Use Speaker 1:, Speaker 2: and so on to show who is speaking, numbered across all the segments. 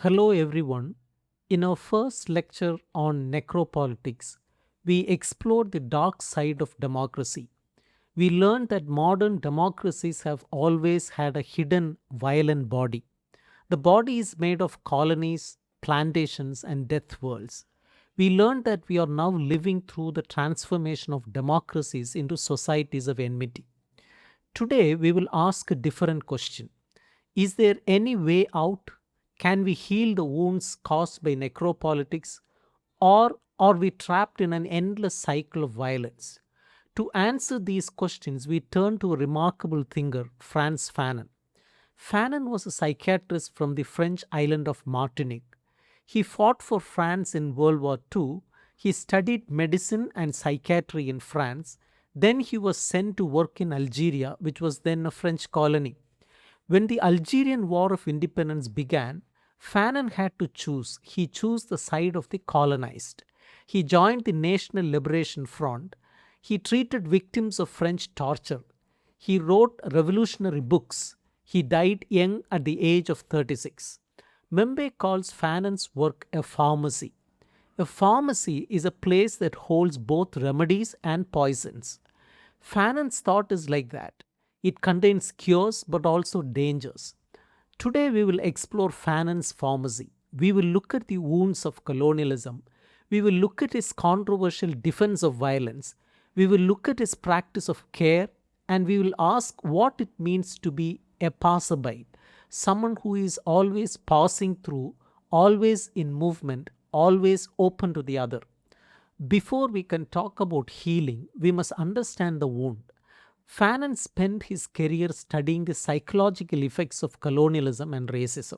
Speaker 1: Hello, everyone. In our first lecture on necropolitics, we explored the dark side of democracy. We learned that modern democracies have always had a hidden violent body. The body is made of colonies, plantations, and death worlds. We learned that we are now living through the transformation of democracies into societies of enmity. Today, we will ask a different question. Is there any way out? Can we heal the wounds caused by necropolitics? Or are we trapped in an endless cycle of violence? To answer these questions, we turn to a remarkable thinker, Franz Fanon. Fanon was a psychiatrist from the French island of Martinique. He fought for France in World War II. He studied medicine and psychiatry in France. Then he was sent to work in Algeria, which was then a French colony. When the Algerian War of Independence began, Fanon had to choose. He chose the side of the colonized. He joined the National Liberation Front. He treated victims of French torture. He wrote revolutionary books. He died young at the age of 36. Mbembe calls Fanon's work a pharmacy. A pharmacy is a place that holds both remedies and poisons. Fanon's thought is like that. It contains cures but also dangers. Today we will explore Fanon's pharmacy. We will look at the wounds of colonialism. We will look at his controversial defense of violence. We will look at his practice of care, and we will ask what it means to be a passerby, someone who is always passing through, always in movement, always open to the other. Before we can talk about healing, we must understand the wound. Fanon spent his career studying the psychological effects of colonialism and racism.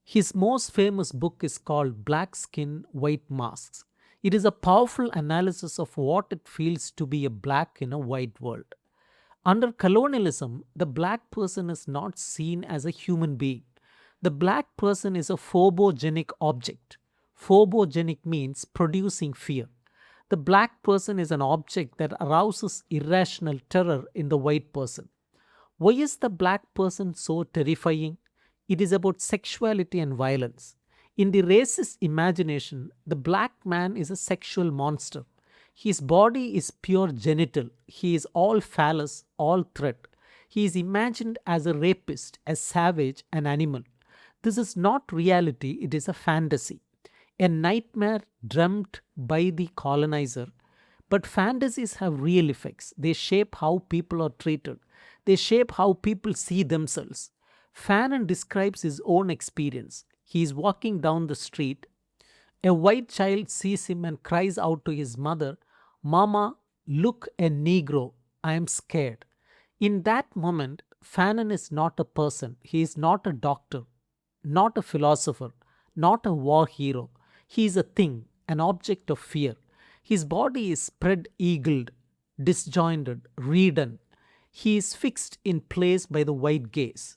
Speaker 1: His most famous book is called Black Skin, White Masks. It is a powerful analysis of what it feels to be a black in a white world. Under colonialism, the black person is not seen as a human being. The black person is a phobogenic object. Phobogenic means producing fear. The black person is an object that arouses irrational terror in the white person. Why is the black person so terrifying? It is about sexuality and violence. In the racist imagination, the black man is a sexual monster. His body is pure genital. He is all phallus, all threat. He is imagined as a rapist, a savage, an animal. This is not reality, it is a fantasy, a nightmare dreamt by the colonizer. But fantasies have real effects. They shape how people are treated, they shape how people see themselves. Fanon describes his own experience. He is walking down the street. A white child sees him and cries out to his mother, "Mama, look, a Negro, I am scared." In that moment, Fanon is not a person. He is not a doctor, not a philosopher, not a war hero. He is a thing, an object of fear. His body is spread eagled, disjointed, redone. He is fixed in place by the white gaze.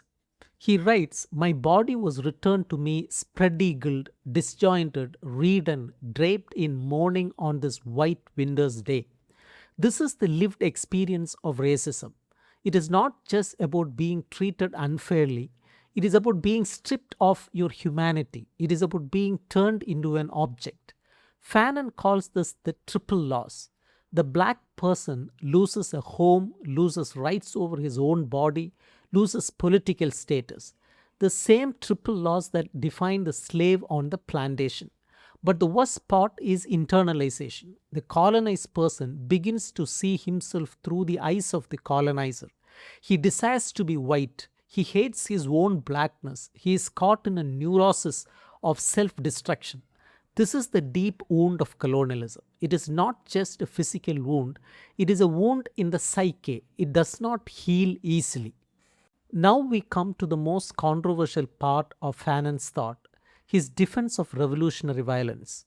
Speaker 1: He writes, "My body was returned to me spread eagled, disjointed, redone, draped in mourning on this white winter's day." This is the lived experience of racism. It is not just about being treated unfairly. It is about being stripped of your humanity. It is about being turned into an object. Fanon calls this the triple loss. The black person loses a home, loses rights over his own body, loses political status. The same triple loss that defined the slave on the plantation. But the worst part is internalization. The colonized person begins to see himself through the eyes of the colonizer. He desires to be white. He hates his own blackness. He is caught in a neurosis of self-destruction. This is the deep wound of colonialism. It is not just a physical wound. It is a wound in the psyche. It does not heal easily. Now we come to the most controversial part of Fanon's thought, his defense of revolutionary violence.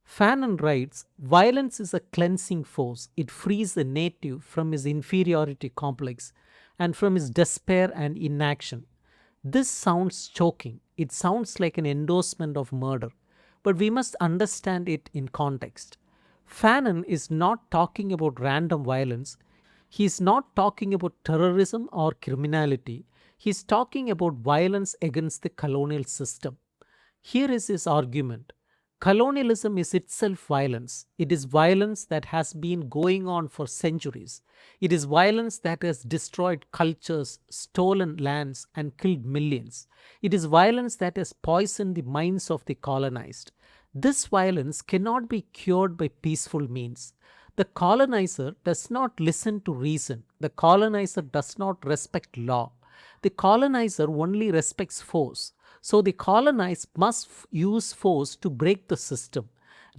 Speaker 1: Fanon writes, "Violence is a cleansing force. It frees the native from his inferiority complex and from his despair and inaction." This sounds choking. It sounds like an endorsement of murder. But we must understand it in context. Fanon is not talking about random violence. He is not talking about terrorism or criminality. He is talking about violence against the colonial system. Here is his argument. Colonialism is itself violence. It is violence that has been going on for centuries. It is violence that has destroyed cultures, stolen lands, and killed millions. It is violence that has poisoned the minds of the colonized. This violence cannot be cured by peaceful means. The colonizer does not listen to reason. The colonizer does not respect law. The colonizer only respects force. So the colonized must use force to break the system.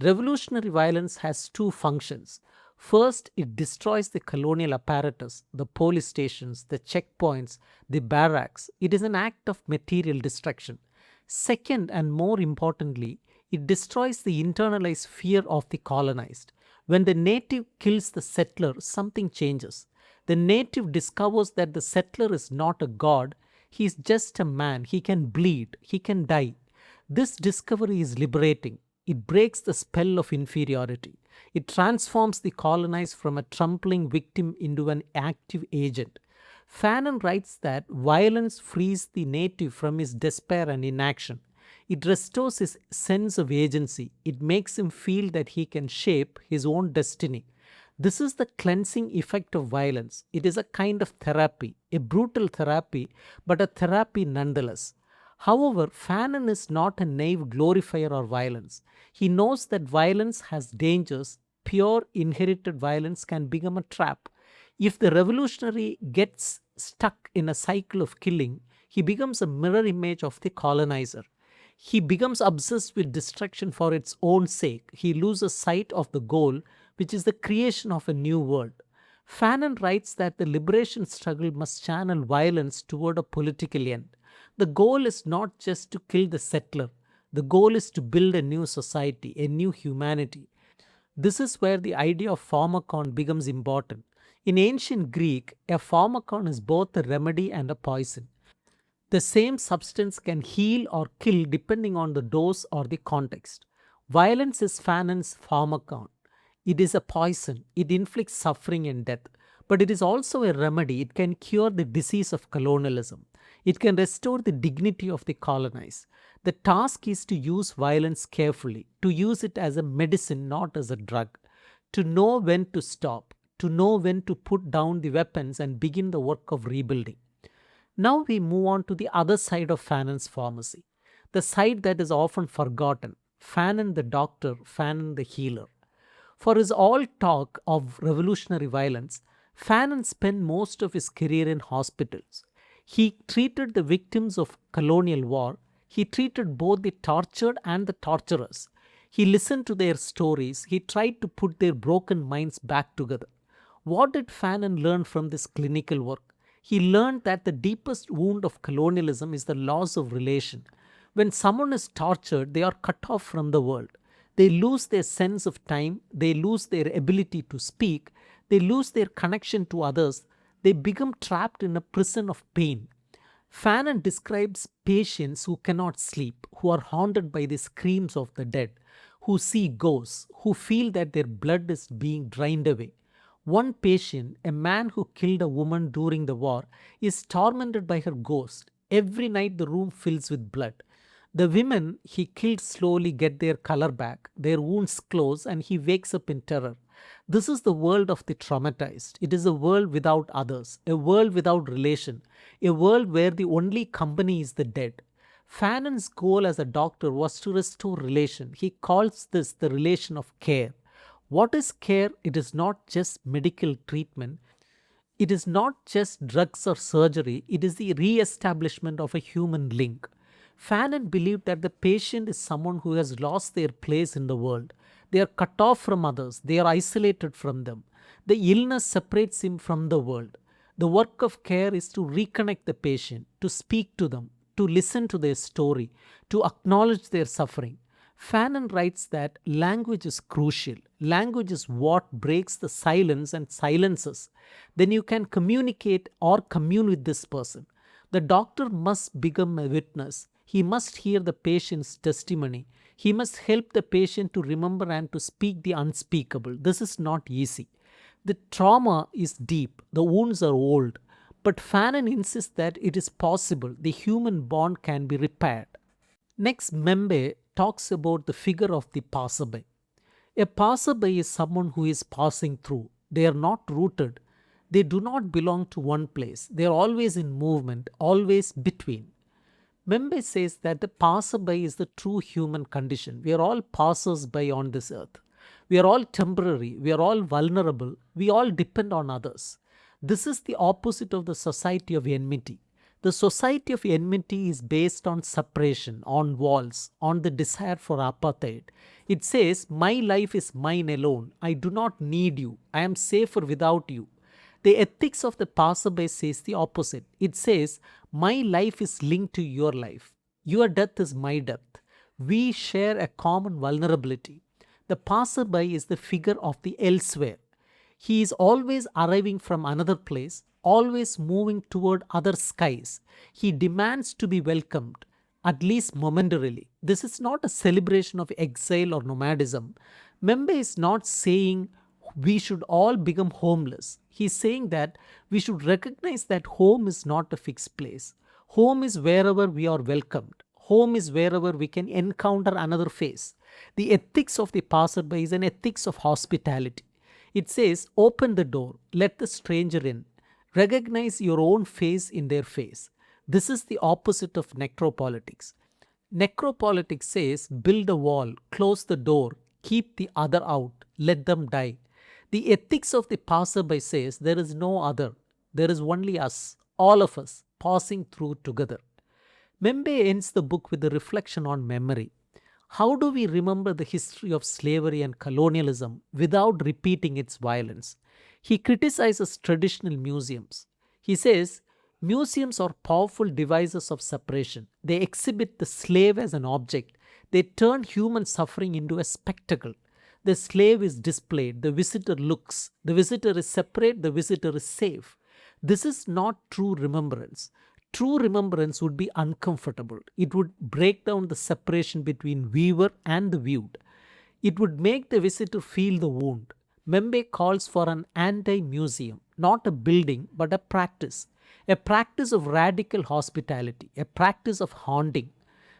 Speaker 1: Revolutionary violence has two functions. First, it destroys the colonial apparatus, the police stations, the checkpoints, the barracks. It is an act of material destruction. Second, and more importantly, it destroys the internalized fear of the colonized. When the native kills the settler, something changes. The native discovers that the settler is not a god, he is just a man, he can bleed, he can die. This discovery is liberating. It breaks the spell of inferiority. It transforms the colonized from a trampling victim into an active agent. Fanon writes that violence frees the native from his despair and inaction. It restores his sense of agency. It makes him feel that he can shape his own destiny. This is the cleansing effect of violence. It is a kind of therapy, a brutal therapy, but a therapy nonetheless. However, Fanon is not a naive glorifier of violence. He knows that violence has dangers. Pure inherited violence can become a trap. If the revolutionary gets stuck in a cycle of killing, he becomes a mirror image of the colonizer. He becomes obsessed with destruction for its own sake. He loses sight of the goal, which is the creation of a new world. Fanon writes that the liberation struggle must channel violence toward a political end. The goal is not just to kill the settler, the goal is to build a new society, a new humanity. This is where the idea of pharmakon becomes important. In ancient Greek, a pharmakon is both a remedy and a poison. The same substance can heal or kill depending on the dose or the context. Violence is Fanon's pharmakon. It is a poison. It inflicts suffering and death. But it is also a remedy. It can cure the disease of colonialism. It can restore the dignity of the colonized. The task is to use violence carefully, to use it as a medicine, not as a drug, to know when to stop, to know when to put down the weapons and begin the work of rebuilding. Now we move on to the other side of Fanon's pharmacy, the side that is often forgotten. Fanon the doctor, Fanon the healer. For his all talk of revolutionary violence, Fanon spent most of his career in hospitals. He treated the victims of colonial war. He treated both the tortured and the torturers. He listened to their stories. He tried to put their broken minds back together. What did Fanon learn from this clinical work? He learned that the deepest wound of colonialism is the loss of relation. When someone is tortured, they are cut off from the world. They lose their sense of time, they lose their ability to speak, they lose their connection to others, they become trapped in a prison of pain. Fanon describes patients who cannot sleep, who are haunted by the screams of the dead, who see ghosts, who feel that their blood is being drained away. One patient, a man who killed a woman during the war, is tormented by her ghost. Every night the room fills with blood. The women he killed slowly get their color back, their wounds close, and he wakes up in terror. This is the world of the traumatized. It is a world without others, a world without relation, a world where the only company is the dead. Fanon's goal as a doctor was to restore relation. He calls this the relation of care. What is care? It is not just medical treatment. It is not just drugs or surgery. It is the re-establishment of a human link. Fanon believed that the patient is someone who has lost their place in the world. They are cut off from others. They are isolated from them. The illness separates him from the world. The work of care is to reconnect the patient, to speak to them, to listen to their story, to acknowledge their suffering. Fanon writes that language is crucial. Language is what breaks the silence and silences. Then you can communicate or commune with this person. The doctor must become a witness. He must hear the patient's testimony. He must help the patient to remember and to speak the unspeakable. This is not easy. The trauma is deep. The wounds are old. But Fanon insists that it is possible. The human bond can be repaired. Next, Mbembe talks about the figure of the passerby. A passerby is someone who is passing through. They are not rooted. They do not belong to one place. They are always in movement, always between. Mbembe says that the passerby is the true human condition. We are all passers by on this earth. We are all temporary. We are all vulnerable. We all depend on others. This is the opposite of the society of enmity. The society of enmity is based on separation, on walls, on the desire for apartheid. It says, my life is mine alone. I do not need you. I am safer without you. The ethics of the passerby says the opposite. It says, my life is linked to your life. Your death is my death. We share a common vulnerability. The passerby is the figure of the elsewhere. He is always arriving from another place, always moving toward other skies. He demands to be welcomed, at least momentarily. This is not a celebration of exile or nomadism. Membe is not saying we should all become homeless. He's saying that we should recognize that home is not a fixed place. Home is wherever we are welcomed. Home is wherever we can encounter another face. The ethics of the passerby is an ethics of hospitality. It says, open the door, let the stranger in. Recognize your own face in their face. This is the opposite of necropolitics. Necropolitics says, build a wall, close the door, keep the other out, let them die. The ethics of the passerby says, there is no other, there is only us, all of us, passing through together. Mbembe ends the book with a reflection on memory. How do we remember the history of slavery and colonialism without repeating its violence? He criticizes traditional museums. He says, museums are powerful devices of separation. They exhibit the slave as an object. They turn human suffering into a spectacle. The slave is displayed, the visitor looks, the visitor is separate, the visitor is safe. This is not true remembrance. True remembrance would be uncomfortable. It would break down the separation between viewer and the viewed. It would make the visitor feel the wound. Mbembe calls for an anti-museum, not a building, but a practice of radical hospitality, a practice of haunting.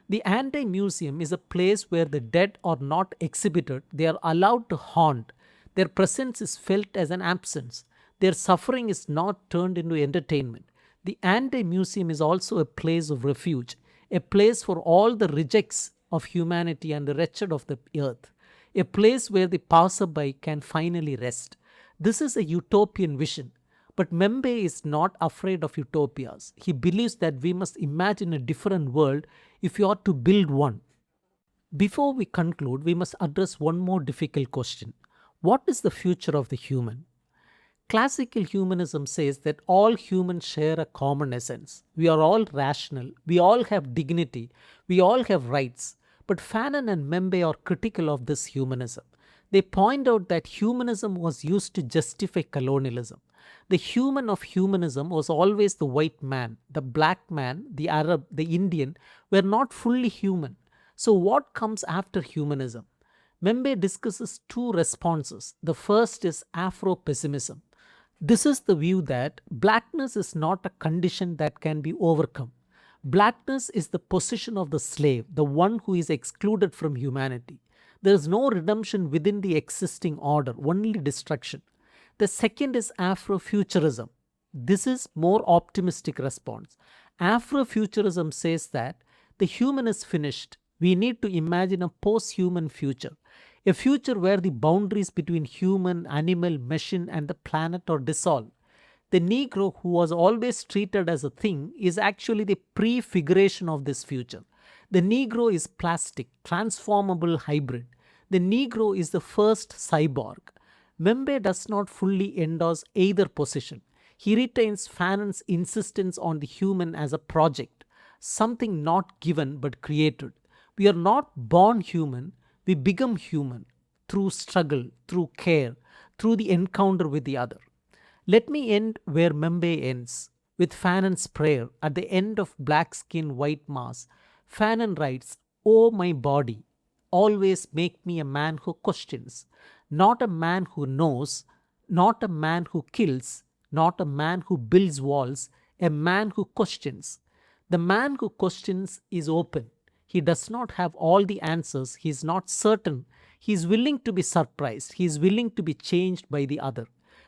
Speaker 1: The anti-museum is a place where the dead are not exhibited, they are allowed to haunt. Their presence is felt as an absence. Their suffering is not turned into entertainment. The anti-museum is also a place of refuge, a place for all the rejects of humanity and the wretched of the earth, a place where the passerby can finally rest. This is a utopian vision, but Mbembe is not afraid of utopias. He believes that we must imagine a different world if we are to build one. Before we conclude, we must address one more difficult question. What is the future of the human? Classical humanism says that all humans share a common essence. We are all rational, we all have dignity, we all have rights. But Fanon and Mbembe are critical of this humanism. They point out that humanism was used to justify colonialism. The human of humanism was always the white man, the black man, the Arab, the Indian were not fully human. So what comes after humanism? Mbembe discusses two responses. The first is Afro-pessimism. This is the view that blackness is not a condition that can be overcome. Blackness is the position of the slave, the one who is excluded from humanity. There is no redemption within the existing order, only destruction. The second is Afrofuturism. This is more optimistic response. Afrofuturism says that the human is finished. We need to imagine a post-human future. A future where the boundaries between human, animal, machine and the planet are dissolved. The Negro, who was always treated as a thing, is actually the prefiguration of this future. The Negro is plastic, transformable hybrid. The Negro is the first cyborg. Mbembe does not fully endorse either position. He retains Fanon's insistence on the human as a project, something not given but created. We are not born human, we become human through struggle, through care, through the encounter with the other. Let me end where Mbembe ends, with Fanon's prayer at the end of Black Skin, White Mass. Fanon writes, "O my body, always make me a man who questions, not a man who knows, not a man who kills, not a man who builds walls, a man who questions. The man who questions is open. He does not have all the answers. He is not certain. He is willing to be surprised. He is willing to be changed by the other.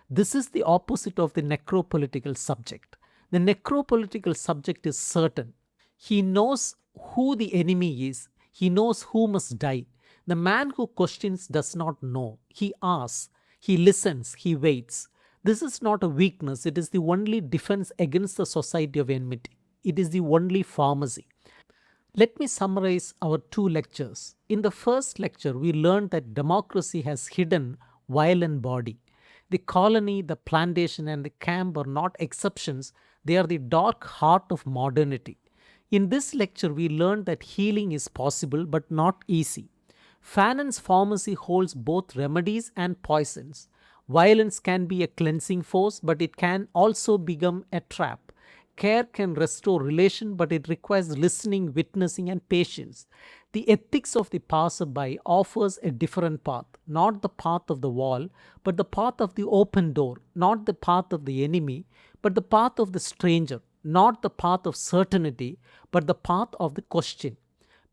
Speaker 1: This is the opposite of the necropolitical subject. The necropolitical subject is certain. He knows who the enemy is. He knows who must die. The man who questions does not know. He asks. He listens. He waits. This is not a weakness. It is the only defense against the society of enmity. It is the only pharmacy. Let me summarize our two lectures. In the first lecture, we learned that democracy has hidden violent body. The colony, the plantation, and the camp are not exceptions, they are the dark heart of modernity. In this lecture, we learned that healing is possible but not easy. Fanon's pharmacy holds both remedies and poisons. Violence can be a cleansing force, but it can also become a trap. Care can restore relation, but it requires listening, witnessing, and patience. The ethics of the passerby offers a different path, not the path of the wall, but the path of the open door, not the path of the enemy, but the path of the stranger, not the path of certainty, but the path of the question.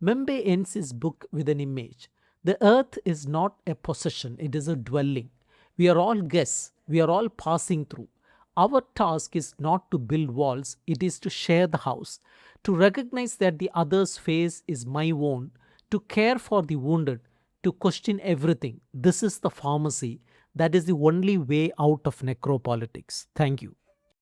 Speaker 1: Mbembe ends his book with an image. The earth is not a possession, it is a dwelling. We are all guests, we are all passing through. Our task is not to build walls, it is to share the house, to recognize that the other's face is my own, to care for the wounded, to question everything. This is the pharmacy. That is the only way out of necropolitics. Thank you.